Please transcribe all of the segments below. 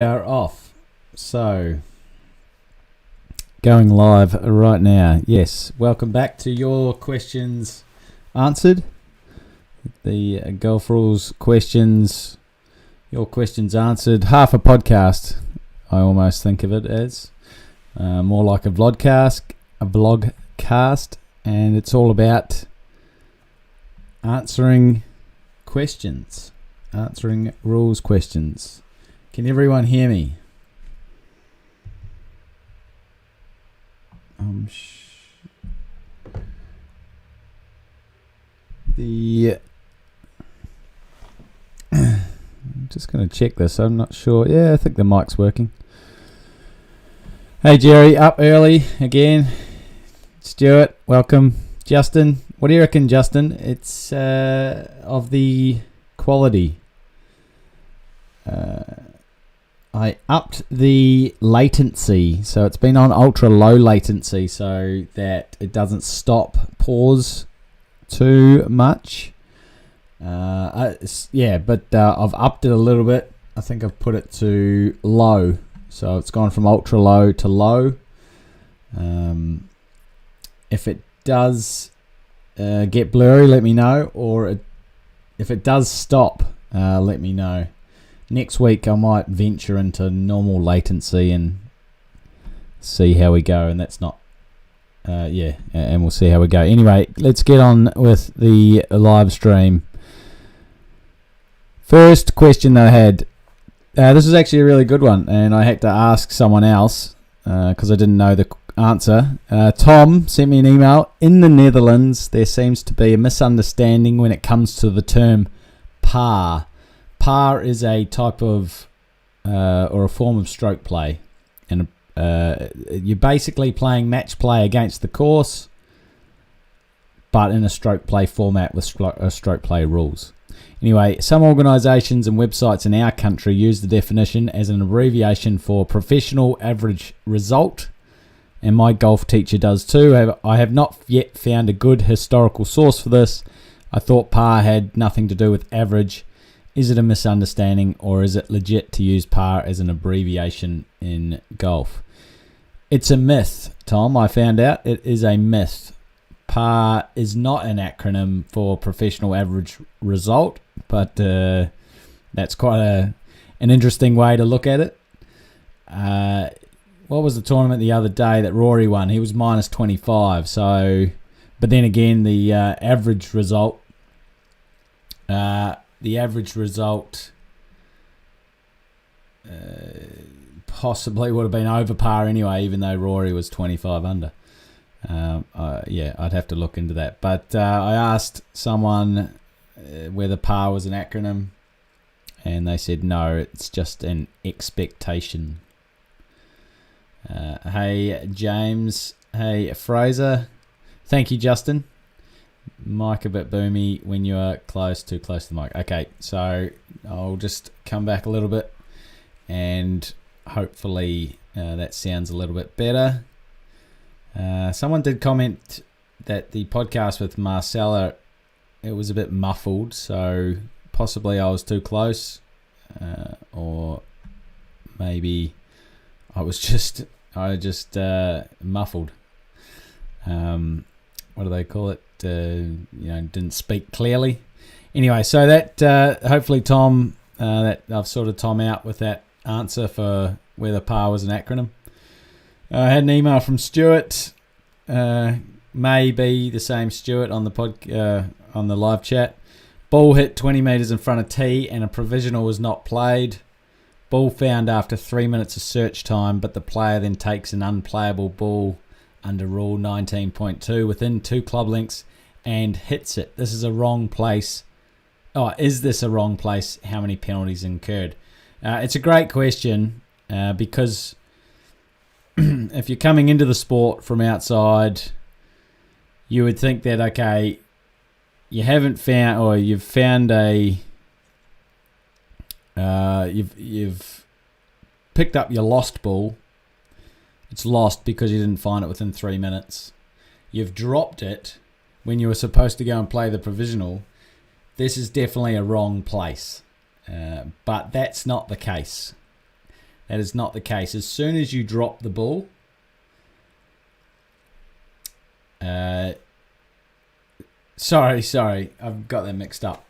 Are off. So, going live right now. Yes, welcome back to your questions answered. The golf rules questions, your questions answered. Half a podcast, I almost think of it as. More like a vlogcast, and it's all about answering questions, answering rules questions. Can everyone hear me? I'm just going to check this. I'm not sure. Yeah, I think the mic's working. Hey Jerry, up early again. Stuart, welcome. Justin, what do you reckon, Justin? It's of the quality. I upped the latency, so it's been on ultra low latency so that it doesn't pause too much. But I've upped it a little bit. I think I've put it to low, so it's gone from ultra low to low. If it does get blurry, let me know, or if it does stop, let me know. Next week I might venture into normal latency and see how we go, and that's not and we'll see how we go. Anyway, let's get on with the live stream. First question that I had, this is actually a really good one, and I had to ask someone else because I didn't know the answer. Tom sent me an email. In the Netherlands, there seems to be a misunderstanding when it comes to the term par. Par is a type of or a form of stroke play, and you're basically playing match play against the course, but in a stroke play format with stroke play rules. Anyway, some organisations and websites in our country use the definition as an abbreviation for professional average result, and my golf teacher does too. I have not yet found a good historical source for this. I thought par had nothing to do with average. Is it a misunderstanding, or is it legit to use par as an abbreviation in golf? It's a myth, Tom. I found out it is a myth. Par is not an acronym for professional average result, but that's quite an interesting way to look at it. What was the tournament the other day that Rory won? He was minus 25. So, but then again, the average result. The average result possibly would have been over par anyway, even though Rory was 25 under. I'd have to look into that. But I asked someone whether par was an acronym, and they said no, it's just an expectation. Hey, James. Hey, Fraser. Thank you, Justin. Mic a bit boomy when you are too close to the mic. Okay, so I'll just come back a little bit, and hopefully that sounds a little bit better. Someone did comment that the podcast with Marcella, it was a bit muffled, so possibly I was too close, or maybe I just muffled. What do they call it? Didn't speak clearly. Anyway, so that hopefully Tom, that I've sorted Tom out with that answer for whether par was an acronym. I had an email from Stuart, maybe the same Stuart on the on the live chat. Ball hit 20 metres in front of tee and a provisional was not played. Ball found after 3 minutes of search time, but the player then takes an unplayable ball under Rule 19.2 within 2 club lengths and hits it. This is a wrong place. Oh, is this a wrong place? How many penalties incurred? It's a great question because if you're coming into the sport from outside, you would think that, okay, you haven't found, or you've found you've picked up your lost ball. It's lost because you didn't find it within 3 minutes. You've dropped it when you were supposed to go and play the provisional. This is definitely a wrong place. But that's not the case. That is not the case. As soon as you drop the ball, sorry, I've got them mixed up.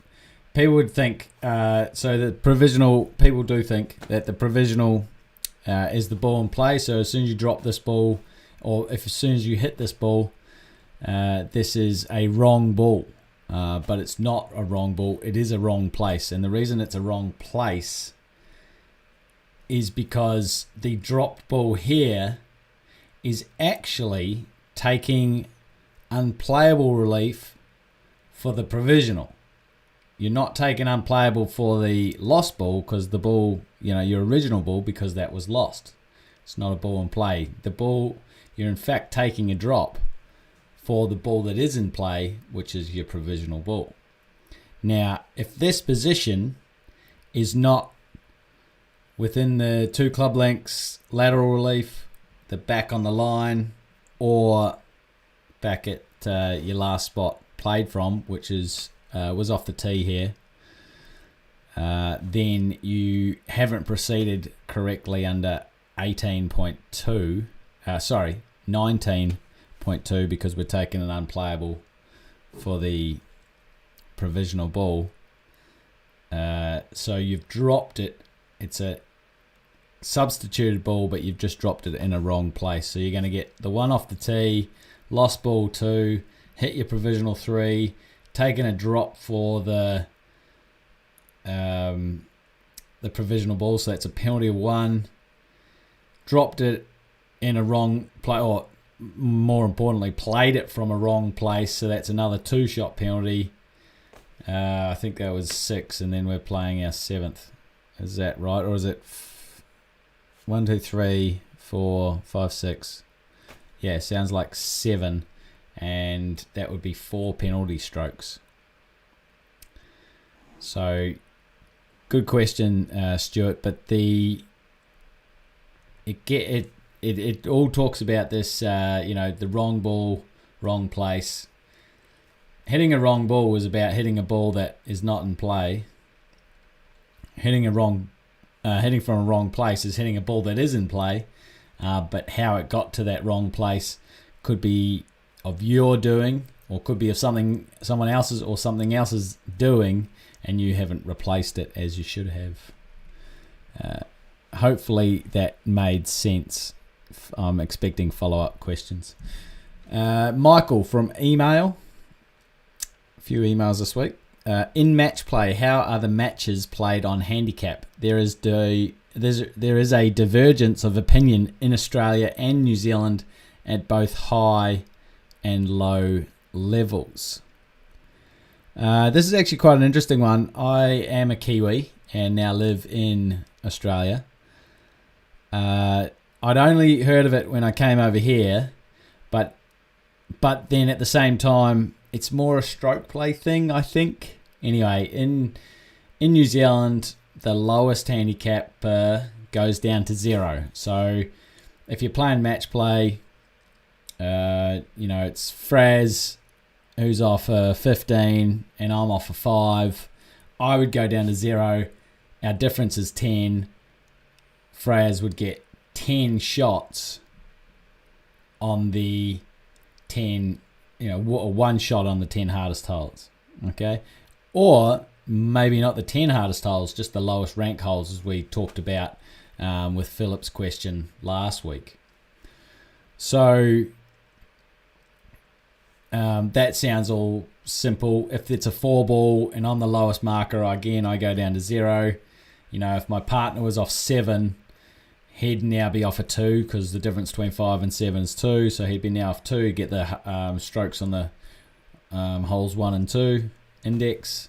People would think, so the provisional, people do think that the provisional is the ball in play. So as soon as you drop this ball, or as soon as you hit this ball, this is a wrong ball. But it's not a wrong ball. It is a wrong place. And the reason it's a wrong place is because the dropped ball here is actually taking unplayable relief for the provisional. You're not taking unplayable for the lost ball because the ball, your original ball, because that was lost. It's not a ball in play. The ball, you're in fact taking a drop for the ball that is in play, which is your provisional ball. Now, if this position is not within the 2 club lengths lateral relief, the back on the line, or back at your last spot played from, which is was off the tee here, then you haven't proceeded correctly under 19.2, because we're taking an unplayable for the provisional ball. So you've dropped it. It's a substituted ball, but you've just dropped it in a wrong place. So you're going to get the 1 off the tee, lost ball 2, hit your provisional 3, taking a drop for the provisional ball. So that's a penalty of 1. Dropped it in a wrong play, or more importantly, played it from a wrong place. So that's another 2-shot penalty. I think that was 6, and then we're playing our 7th. Is that right, or is it 1, 2, 3, 4, 5, 6? Yeah, sounds like 7, and that would be 4 penalty strokes. So, good question, Stuart. But it all talks about this. The wrong ball, wrong place. Hitting a wrong ball is about hitting a ball that is not in play. Hitting from a wrong place is hitting a ball that is in play, but how it got to that wrong place could be of your doing, or could be of someone else's, or something else's doing, and you haven't replaced it as you should have. Hopefully that made sense. I'm expecting follow-up questions. Michael from email. A few emails this week. In match play, how are the matches played on Handicap? There is a divergence of opinion in Australia and New Zealand at both high and low levels. This is actually quite an interesting one. I am a Kiwi and now live in Australia. I'd only heard of it when I came over here, but then at the same time, it's more a stroke play thing, I think. Anyway, in New Zealand, the lowest handicap goes down to 0. So if you're playing match play, it's Fraz who's off a 15 and I'm off a 5. I would go down to 0. Our difference is 10. Fraz would get 10 shots on the 10, 1 shot on the 10 hardest holes. Okay. Or maybe not the 10 hardest holes, just the lowest rank holes, as we talked about with Philip's question last week. So that sounds all simple. If it's a 4-ball and I'm the lowest marker, I go down to 0. If my partner was off 7, he'd now be off a 2, because the difference between 5 and 7 is 2. So he'd be now off 2, get the strokes on the holes 1 and 2 index.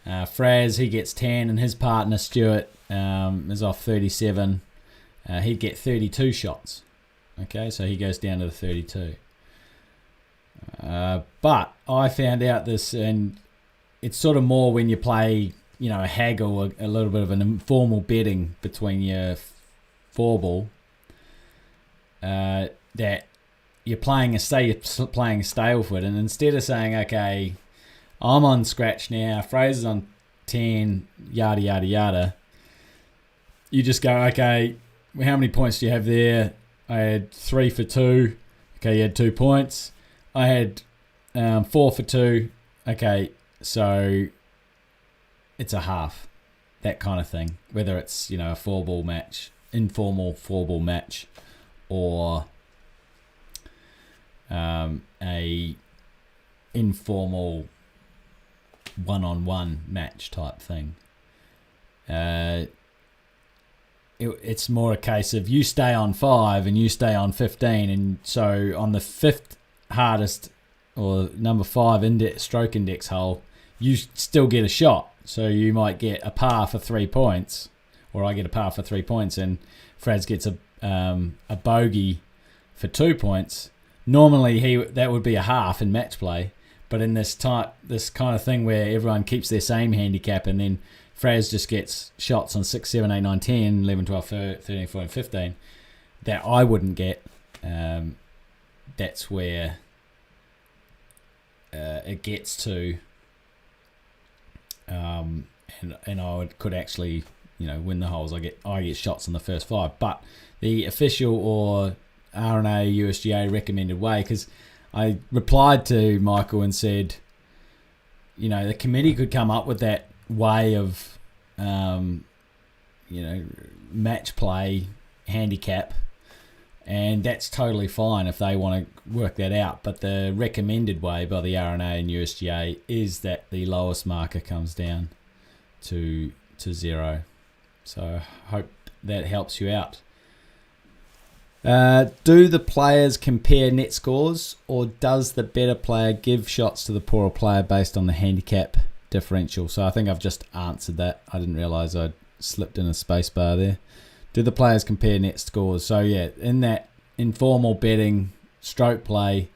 Fraz, he gets 10, and his partner Stuart is off 37. He'd get 32 shots. Okay, so he goes down to the 32. But I found out this, and it's sort of more when you play, a haggle, a little bit of an informal betting between your 4-ball, that you're playing a stalefoot, and instead of saying, okay, I'm on scratch now, Fraser's on 10, yada, yada, yada, you just go, okay, how many points do you have there? I had 3 for 2. Okay, you had 2 points. I had 4 for 2. Okay, so it's a half. That kind of thing. Whether it's, a 4-ball match, informal 4-ball match, or a informal one-on-one match type thing. It's more a case of you stay on 5 and you stay on 15, and so on the 5th hardest or number 5 stroke index hole, you still get a shot. So you might get a par for 3 points, or I get a par for 3 points, and Frads gets a bogey for 2 points. Normally that would be a half in match play, but in this kind of thing where everyone keeps their same handicap, and then Fraz just gets shots on 6, 7, 8, 9, 10, 11, 12, 13, 14, 15 that I wouldn't get. That's where it gets to, and I could actually win the holes. I get shots on the first 5, but the official or RNA USGA recommended way, because I replied to Michael and said, the committee could come up with that way of match play handicap, and that's totally fine if they want to work that out, but the recommended way by the RNA and USGA is that the lowest marker comes down to 0. So I hope that helps you out. Do the players compare net scores, or does the better player give shots to the poorer player based on the handicap differential? So I think I've just answered that. I didn't realise I'd slipped in a space bar there. Do the players compare net scores? So yeah, in that informal betting stroke play,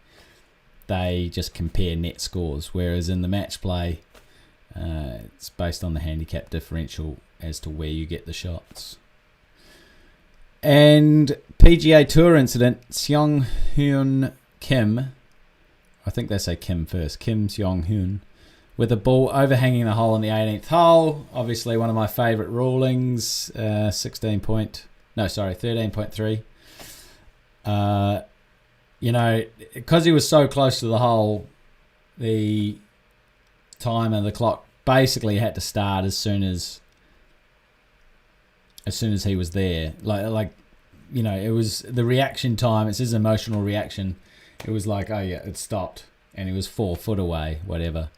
they just compare net scores, whereas in the match play, it's based on the handicap differential as to where you get the shots. And PGA Tour incident, Seonghyeon Kim, I think they say Kim first, Kim Seonghyeon, with a ball overhanging the hole on the 18th hole. Obviously one of my favourite rulings, 13.3. Because he was so close to the hole, the time and the clock basically had to start as soon as he was there. It was the reaction time. It's his emotional reaction. It was like, oh yeah, it stopped, and he was 4 foot away, whatever.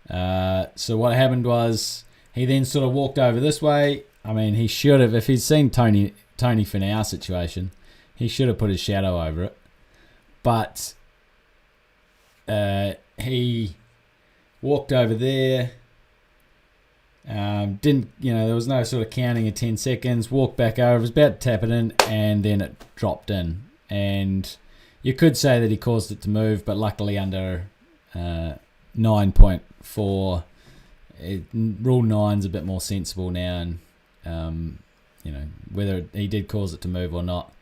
So what happened was he then sort of walked over this way. I mean, he should have, if he'd seen Tony Finau's situation, he should have put his shadow over it. But he walked over there. There was no sort of counting of 10 seconds, walked back over, was about to tap it in, and then it dropped in. And you could say that he caused it to move, but luckily under 9.4, Rule 9's a bit more sensible now, and whether he did cause it to move or not,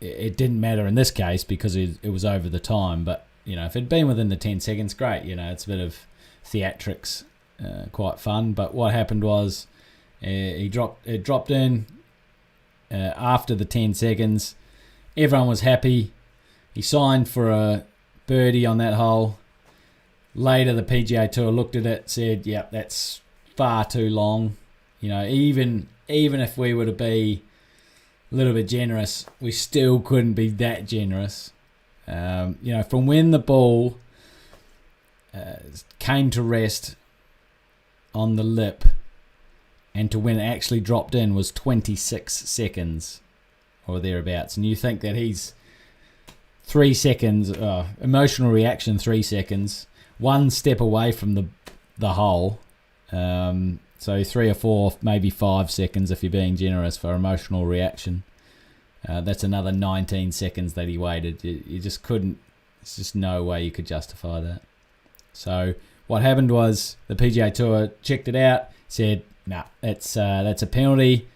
it didn't matter in this case because it was over the time. But if it'd been within the 10 seconds, great. It's a bit of theatrics, quite fun. But what happened was it dropped in after the 10 seconds. Everyone was happy. He signed for a birdie on that hole. Later, the PGA Tour looked at it, said, "Yep, that's far too long." Even if we were to be a little bit generous, we still couldn't be that generous. From when the ball came to rest on the lip and to when it actually dropped in was 26 seconds or thereabouts. And you think that he's 3 seconds, emotional reaction 3 seconds, one step away from the hole. So 3 or 4, maybe 5 seconds if you're being generous for emotional reaction. That's another 19 seconds that he waited. You just couldn't, there's just no way you could justify that. So what happened was the PGA Tour checked it out, said, nah, that's a penalty.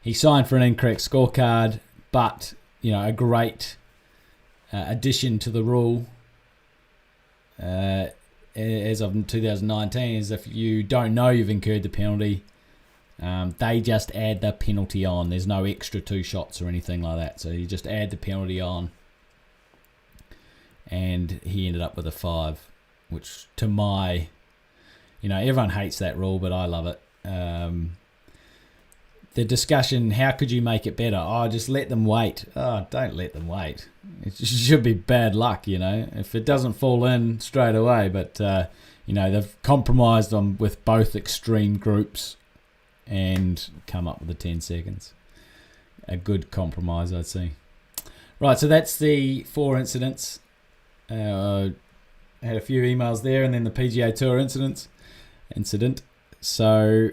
He signed for an incorrect scorecard, but a great addition to the rule as of 2019 is if you don't know you've incurred the penalty, They just add the penalty on. There's no extra 2 shots or anything like that. So you just add the penalty on. And he ended up with a 5, which to my, everyone hates that rule, but I love it. The discussion, how could you make it better? Oh, just let them wait. Oh, don't let them wait. It should be bad luck, if it doesn't fall in straight away. But, they've compromised on with both extreme groups and come up with the 10 seconds. A good compromise, I'd say. Right, so that's the 4 incidents. I had a few emails there, and then the PGA Tour incident. So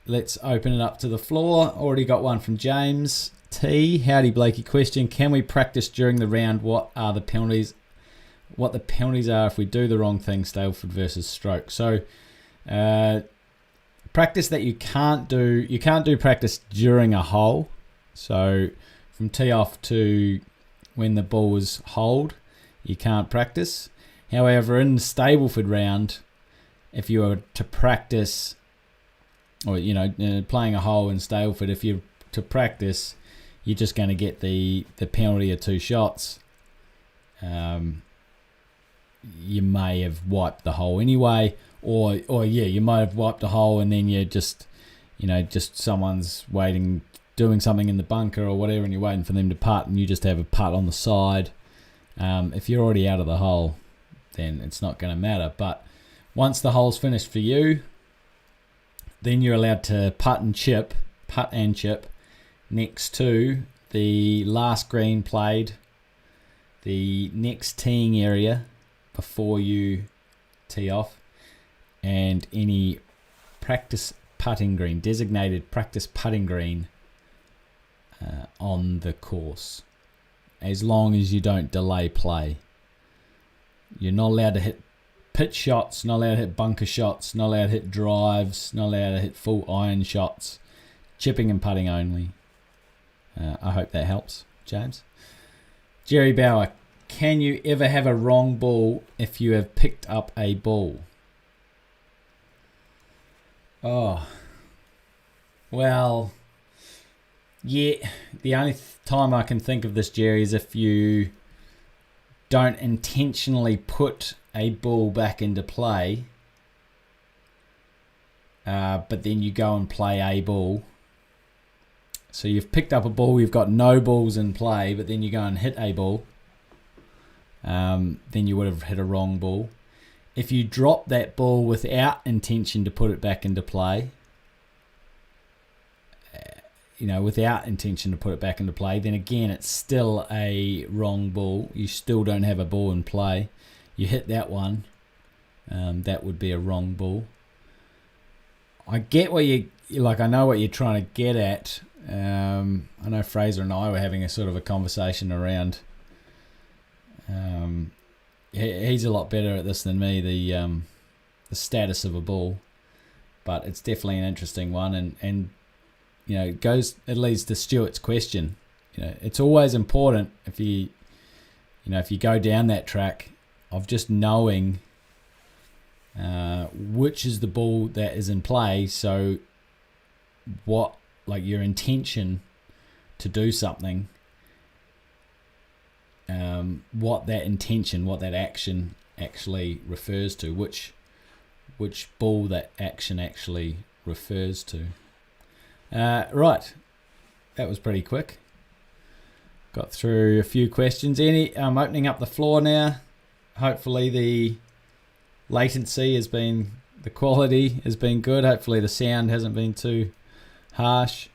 let's open it up to the floor. Already got one from James T. Howdy Blakey. Question: can we practice during the round what the penalties are if we do the wrong thing, Stableford versus stroke? So practice that you can't do practice during a hole. So from tee off to when the ball was holed, you can't practice. However, in the Stableford round, if you were to practice, or playing a hole in Stableford, if you're to practice, you're just going to get the penalty of 2 shots. You may have wiped the hole anyway, or you might have wiped the hole and then you're just someone's waiting, doing something in the bunker or whatever, and you're waiting for them to putt, and you just have a putt on the side. If you're already out of the hole, then it's not going to matter. But once the hole's finished for you, then you're allowed to putt and chip next to the last green played, the next teeing area before you tee off, and any practice putting green, designated practice putting green on the course, as long as you don't delay play. You're not allowed to hit pitch shots, not allowed to hit bunker shots, not allowed to hit drives, not allowed to hit full iron shots. Chipping and putting only. I hope that helps, James. Jerry Bauer: can you ever have a wrong ball if you have picked up a ball? Oh, well, yeah. The only time I can think of this, Jerry, is if you don't intentionally put a ball back into play, but then you go and play a ball. So you've picked up a ball, you've got no balls in play, but then you go and hit a ball. Then you would have hit a wrong ball. If you drop that ball without intention to put it back into play, then again, it's still a wrong ball. You still don't have a ball in play. You hit that one, that would be a wrong ball. I get what I know what you're trying to get at. I know Fraser and I were having a sort of a conversation around. He's a lot better at this than me. The status of a ball, but it's definitely an interesting one, and it leads to Stuart's question. It's always important if you go down that track of just knowing which is the ball that is in play. So your intention to do something, what that action actually refers to, which ball that action actually refers to. Right, that was pretty quick. Got through a few questions. I'm opening up the floor now. Hopefully the quality has been good. Hopefully the sound hasn't been too harsh.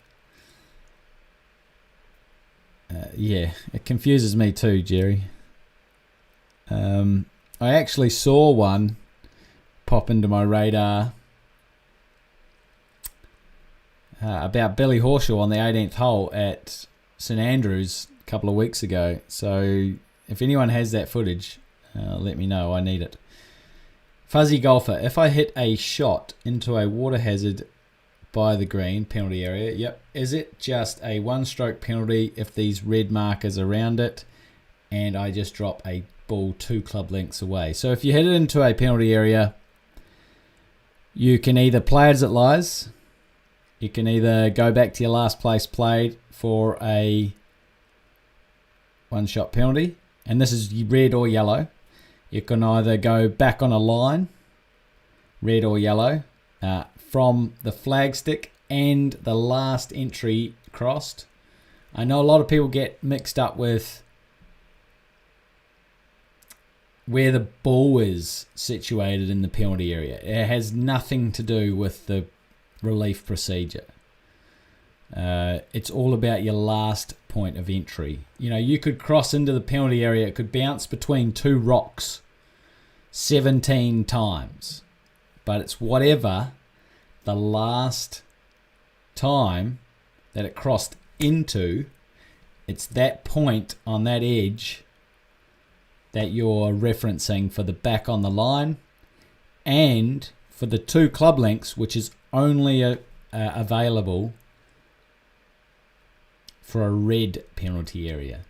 It confuses me too, Jerry. I actually saw one pop into my radar about Billy Horschel on the 18th hole at St Andrews a couple of weeks ago. So if anyone has that footage, let me know. I need it. Fuzzy Golfer: if I hit a shot into a water hazard by the green penalty area, yep, is it just a 1-stroke penalty if these red markers around it and I just drop a ball 2 club lengths away? So if you hit it into a penalty area, you can either play as it lies, You can either go back to your last place played for a one-shot penalty, and this is red or yellow. You can either go back on a line, red or yellow, from the flagstick and the last entry crossed. I know a lot of people get mixed up with where the ball is situated in the penalty area. It has nothing to do with the relief procedure. It's all about your last point of entry. You know, you could cross into the penalty area. It could bounce between two rocks 17 times. But it's whatever the last time that it crossed into, it's that point on that edge that you're referencing for the back on the line, and for the 2 club lengths, which is only available for a red penalty area.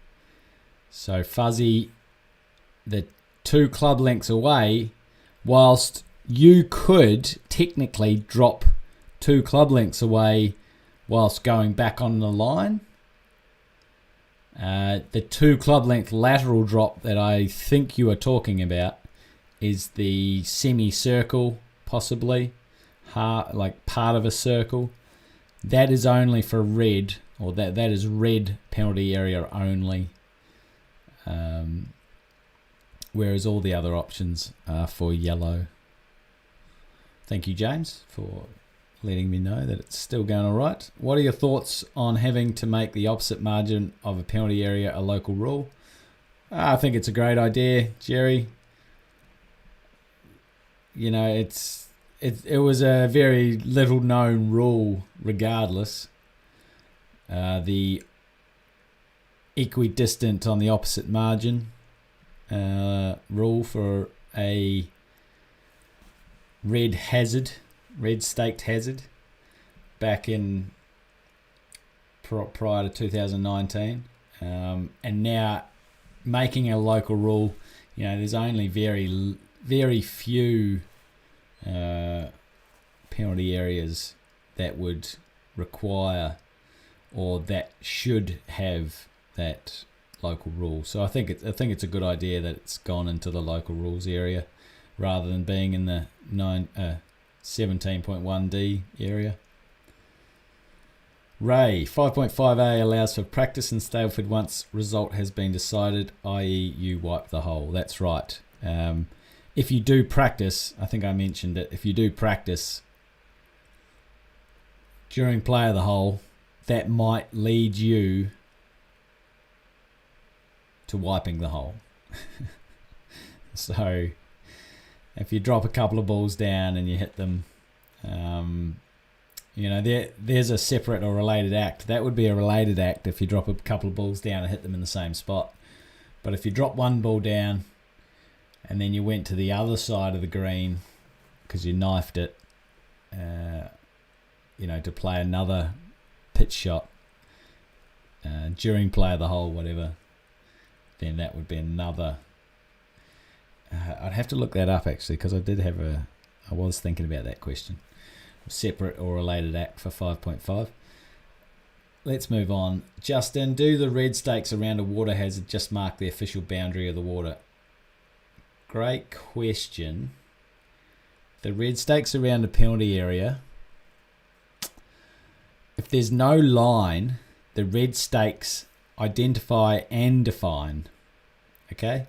So fuzzy, the 2 club lengths away, whilst you could technically drop 2 club lengths away whilst going back on the line, the 2 club length lateral drop that I think you are talking about is the semicircle, possibly, like part of a circle. That is only for red, or that is red penalty area only. Whereas all the other options are for yellow. Thank you, James, for letting me know that it's still going all right. What are your thoughts on having to make the opposite margin of a penalty area a local rule? I think it's a great idea, Jerry. You know, it was a very little known rule regardless. The equidistant on the opposite margin rule for a red staked hazard back in prior to 2019, and now making a local rule. You know, there's only very few penalty areas that would require or that should have that local rule. So I think it's a good idea that it's gone into the local rules area rather than being in the 17.1D area. Ray, 5.5A allows for practice in Stableford once result has been decided, i.e. you wipe the hole. That's right. If you do practice, I think I mentioned it, if you do practice during play of the hole, that might lead you to wiping the hole. So if you drop a couple of balls down and you hit them, you know, there's a separate or related act. That would be a related act if you drop a couple of balls down and hit them in the same spot. But if you drop one ball down and then you went to the other side of the green because you knifed it, you know, to play another pitch shot during play of the hole, whatever, then that would be another. I'd have to look that up actually, because I was thinking about that question. Separate or related act for 5.5. Let's move on. Justin, do the red stakes around a water hazard just mark the official boundary of the water? Great question. The red stakes around a penalty area, if there's no line, the red stakes identify and define. Okay?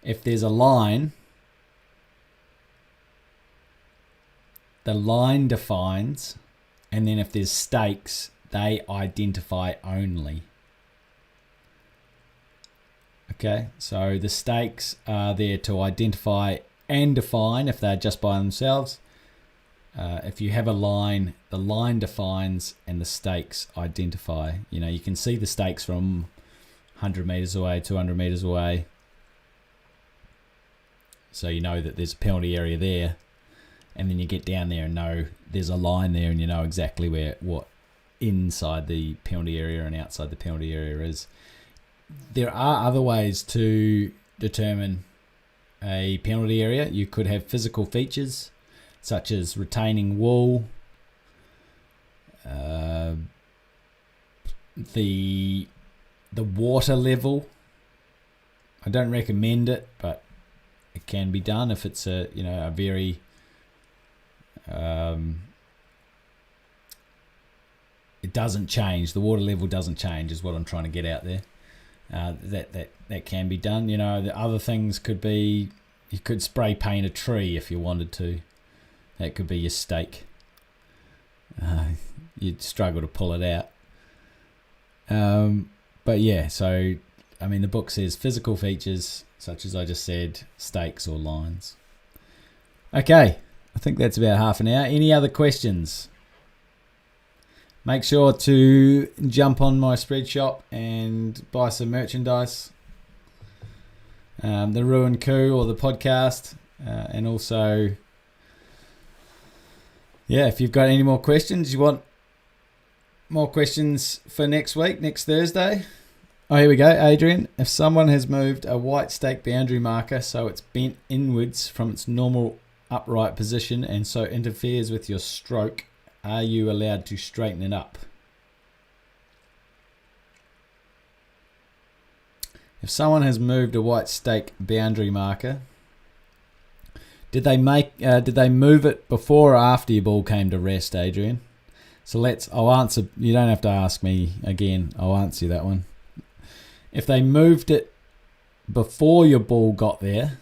If there's a line, the line defines, and then if there's stakes, they identify only. Okay, so the stakes are there to identify and define if they're just by themselves. If you have a line, the line defines and the stakes identify. You know, you can see the stakes from 100 metres away, 200 metres away. So you know that there's a penalty area there. And then you get down there and know there's a line there, and you know exactly what inside the penalty area and outside the penalty area is. There are other ways to determine a penalty area. You could have physical features such as retaining wall, The water level, I don't recommend it, but it can be done if it's a very it doesn't change. The water level doesn't change is what I'm trying to get out there. That can be done. The other things could be, you could spray paint a tree if you wanted to. That could be your stake. You'd struggle to pull it out. But yeah, so the book says physical features such as I just said, stakes or lines. Okay, I think that's about half an hour. Any other questions? Make sure to jump on my spread shop and buy some merchandise. The Ruin Coup or the podcast. And also, if you've got any more questions, you want more questions for next week, next Thursday. Oh, here we go, Adrian. If someone has moved a white stake boundary marker so it's bent inwards from its normal upright position and so interferes with your stroke, are you allowed to straighten it up? If someone has moved a white stake boundary marker, did they move it before or after your ball came to rest, Adrian? So I'll answer. You don't have to ask me again. I'll answer you that one. If they moved it before your ball got there,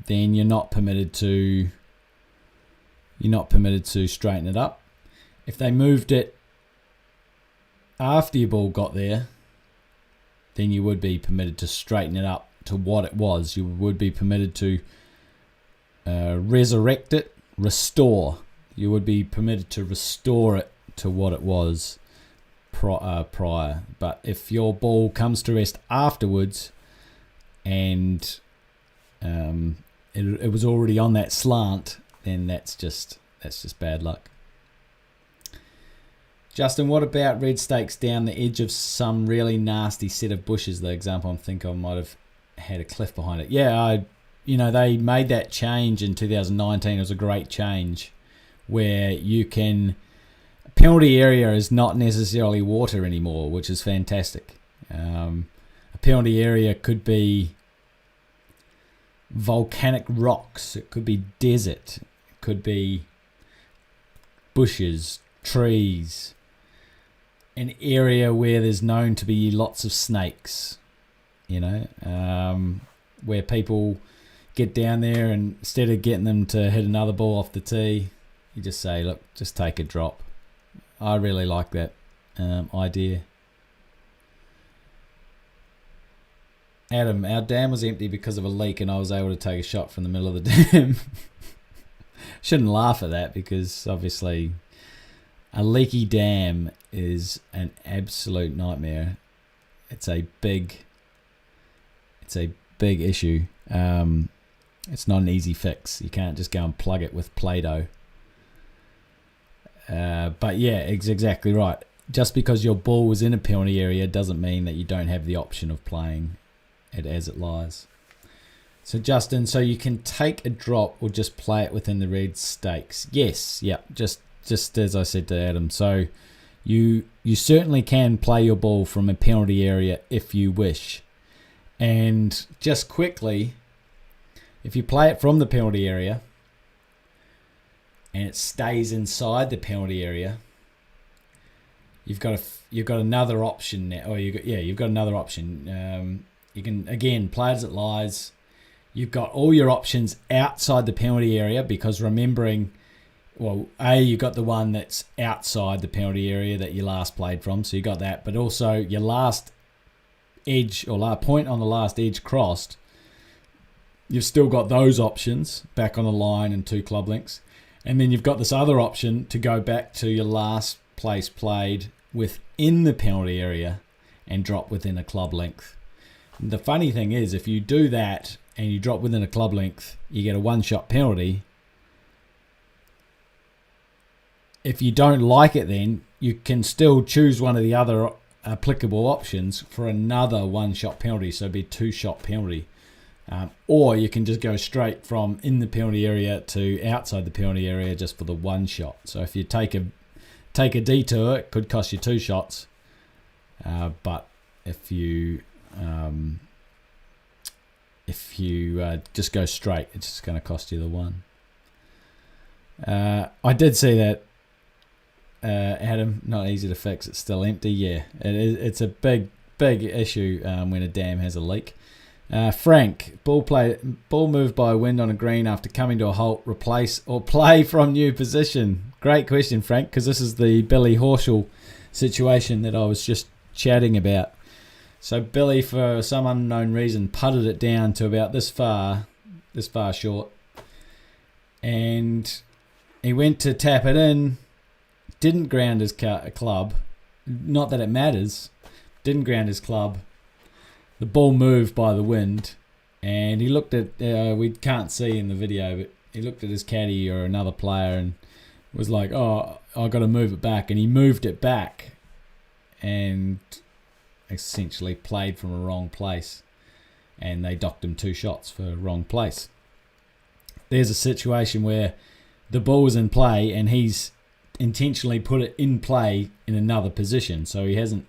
then you're not permitted to straighten it up. If they moved it after your ball got there, then you would be permitted to straighten it up to what it was. You would be permitted to resurrect it, restore. You would be permitted to restore it to what it was prior. But if your ball comes to rest afterwards and it was already on that slant, then that's just bad luck. Justin, what about red stakes down the edge of some really nasty set of bushes? The example I'm thinking of might have had a cliff behind it. Yeah, they made that change in 2019. It was a great change where you can... penalty area is not necessarily water anymore, which is fantastic. A penalty area could be volcanic rocks, it could be desert, it could be bushes, trees, an area where there's known to be lots of snakes, where people get down there and instead of getting them to hit another ball off the tee, you just say, look, just take a drop. I really like that idea. Adam, our dam was empty because of a leak and I was able to take a shot from the middle of the dam. Shouldn't laugh at that because obviously a leaky dam is an absolute nightmare. It's a big issue. It's not an easy fix. You can't just go and plug it with Play-Doh. But yeah, it's exactly right. Just because your ball was in a penalty area doesn't mean that you don't have the option of playing it as it lies. So Justin, so you can take a drop or just play it within the red stakes? Yes, yeah, just as I said to Adam. So you certainly can play your ball from a penalty area if you wish. And just quickly, if you play it from the penalty area and it stays inside the penalty area, you've got another option now. You've got another option. You can again play as it lies. You've got all your options outside the penalty area because remembering, you got the one that's outside the penalty area that you last played from, so you got that. But also your last edge or last point on the last edge crossed, you've still got those options back on the line and 2 club links. And then you've got this other option to go back to your last place played within the penalty area and drop within a club length. The funny thing is, if you do that and you drop within a club length, you get a 1-shot penalty. If you don't like it, then you can still choose one of the other applicable options for another 1-shot penalty, so it'd be a 2-shot penalty. Or you can just go straight from in the penalty area to outside the penalty area just for the 1 shot. So if you take take a detour, it could cost you 2 shots. But if you just go straight, it's just going to cost you the 1. I did see that, Adam, not easy to fix. It's still empty. Yeah, it is. It's a big issue when a dam has a leak. Frank, ball moved by wind on a green after coming to a halt, replace or play from new position. Great question, Frank, because this is the Billy Horschel situation that I was just chatting about. So Billy, for some unknown reason, putted it down to about this far short, and he went to tap it in, didn't ground his club. Not that it matters. Didn't ground his club. The ball moved by the wind, and he looked at, we can't see in the video, but he looked at his caddy or another player and was like, oh, I've got to move it back. And he moved it back and essentially played from a wrong place. And they docked him 2 shots for wrong place. There's a situation where the ball was in play and he's intentionally put it in play in another position. So he hasn't,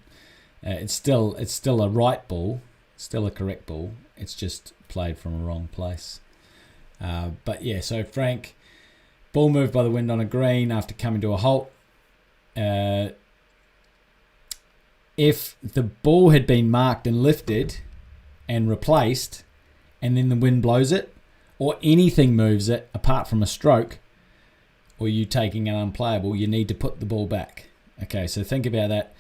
it's still a right ball. Still a correct ball. It's just played from a wrong place. But yeah, so Frank, ball moved by the wind on a green after coming to a halt. If the ball had been marked and lifted and replaced, and then the wind blows it, or anything moves it apart from a stroke, or you taking an unplayable, you need to put the ball back. Okay, so think about that.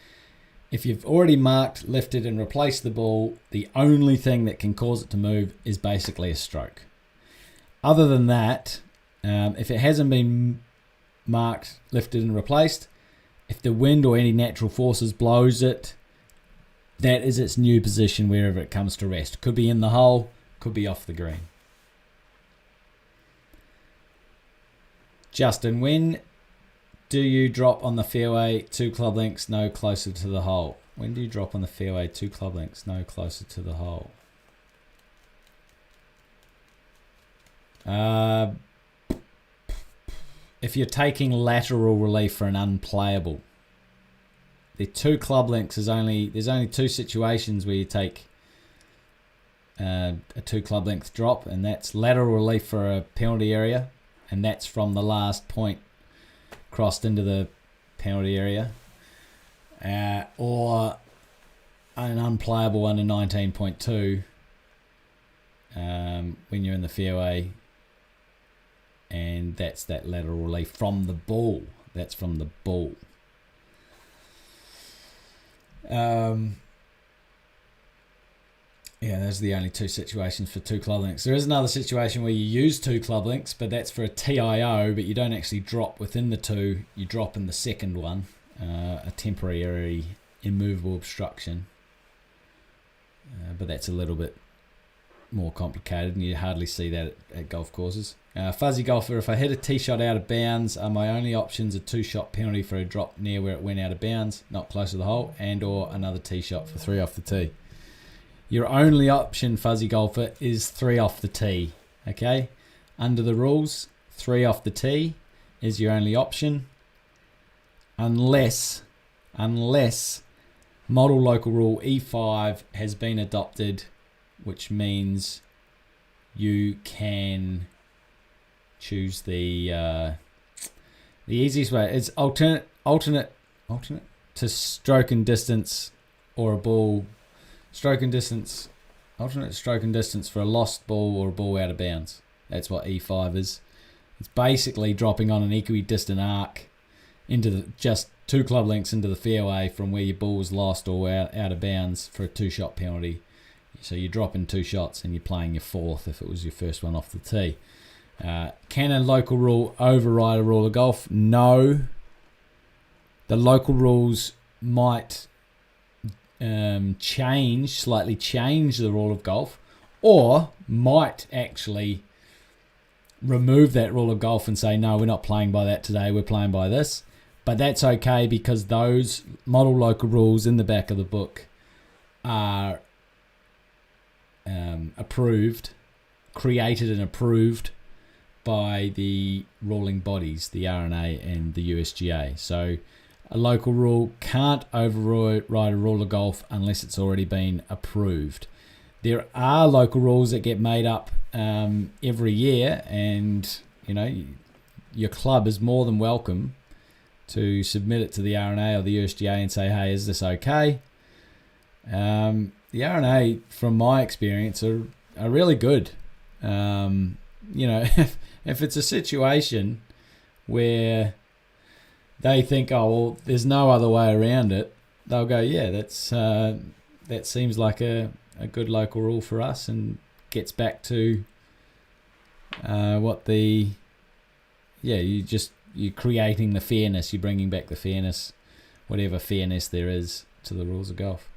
If you've already marked, lifted, and replaced the ball, the only thing that can cause it to move is basically a stroke. Other than that, if it hasn't been marked, lifted, and replaced, if the wind or any natural forces blows it, that is its new position wherever it comes to rest. Could be in the hole, could be off the green. Justin, when do you drop on the fairway 2 club lengths no closer to the hole? When do you drop on the fairway 2 club lengths no closer to the hole? If you're taking lateral relief for an unplayable, the 2 club lengths there's only 2 situations where you take a 2 club length drop, and that's lateral relief for a penalty area, and that's from the last point crossed into the penalty area, or an unplayable under 19.2 when you're in the fairway, and that's that lateral relief from the ball. That's from the ball. Yeah, those are the only 2 situations for 2 club lengths. There is another situation where you use 2 club lengths, but that's for a TIO, but you don't actually drop within the 2. You drop in the second one, a temporary immovable obstruction. But that's a little bit more complicated, and you hardly see that at golf courses. Fuzzy golfer, if I hit a tee shot out of bounds, are my only options a 2-shot penalty for a drop near where it went out of bounds, not close to the hole, and or another tee shot for 3 off the tee? Your only option, fuzzy golfer, is 3 off the tee. Okay? Under the rules, 3 off the tee is your only option. Unless model local rule E5 has been adopted, which means you can choose the easiest way. It's alternate to stroke and distance, or a ball. Alternate stroke and distance for a lost ball or a ball out of bounds. That's what E5 is. It's basically dropping on an equidistant arc into just 2 club lengths into the fairway from where your ball was lost or out of bounds for a 2-shot penalty. So you're dropping 2 shots and you're playing your 4th if it was your first one off the tee. Can a local rule override a rule of golf? No. The local rules might slightly change the rule of golf, or might actually remove that rule of golf and say, no, we're not playing by that today, we're playing by this. But that's okay, because those model local rules in the back of the book are created and approved by the ruling bodies, the R&A and the USGA. So a local rule can't override a rule of golf unless it's already been approved. There are local rules that get made up every year, and your club is more than welcome to submit it to the R&A or the USGA and say, hey, is this okay? The R&A, from my experience, are really good. If it's a situation where they think, oh, well, there's no other way around it, they'll go, yeah, that seems like a good local rule for us, and gets back to you're creating the fairness, you're bringing back the fairness, whatever fairness there is to the rules of golf.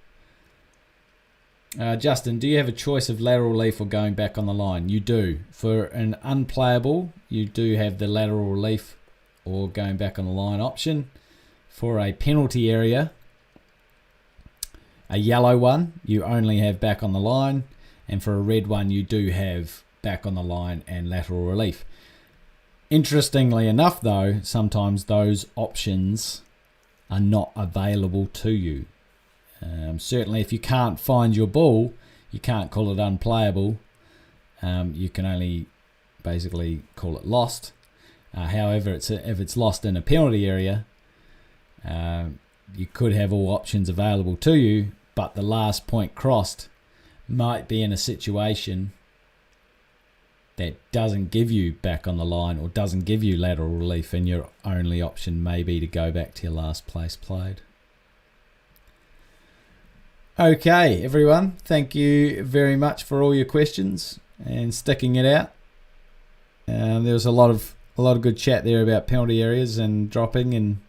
Justin, do you have a choice of lateral relief or going back on the line? You do. For an unplayable, you do have the lateral relief or going back on the line option. For a penalty area, a yellow one, you only have back on the line. And for a red one, you do have back on the line and lateral relief. Interestingly enough, though, sometimes those options are not available to you. Certainly, if you can't find your ball, you can't call it unplayable. You can only basically call it lost. However, if it's lost in a penalty area, you could have all options available to you, but the last point crossed might be in a situation that doesn't give you back on the line or doesn't give you lateral relief, and your only option may be to go back to your last place played. Okay, everyone, thank you very much for all your questions and sticking it out. There was a lot of good chat there about penalty areas and dropping and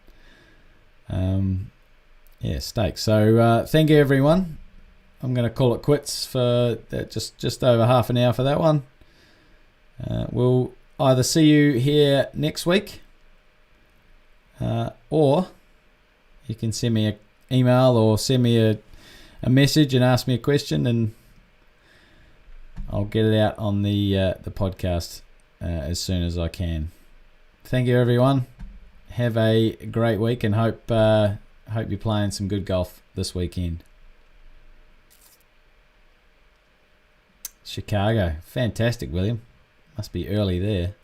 stakes. So thank you, everyone. I'm going to call it quits for that, just over half an hour for that one. We'll either see you here next week, or you can send me an email or send me a message and ask me a question, and I'll get it out on the podcast as soon as I can. Thank you, everyone. Have a great week, and hope you're playing some good golf this weekend. Chicago, fantastic, William. Must be early there.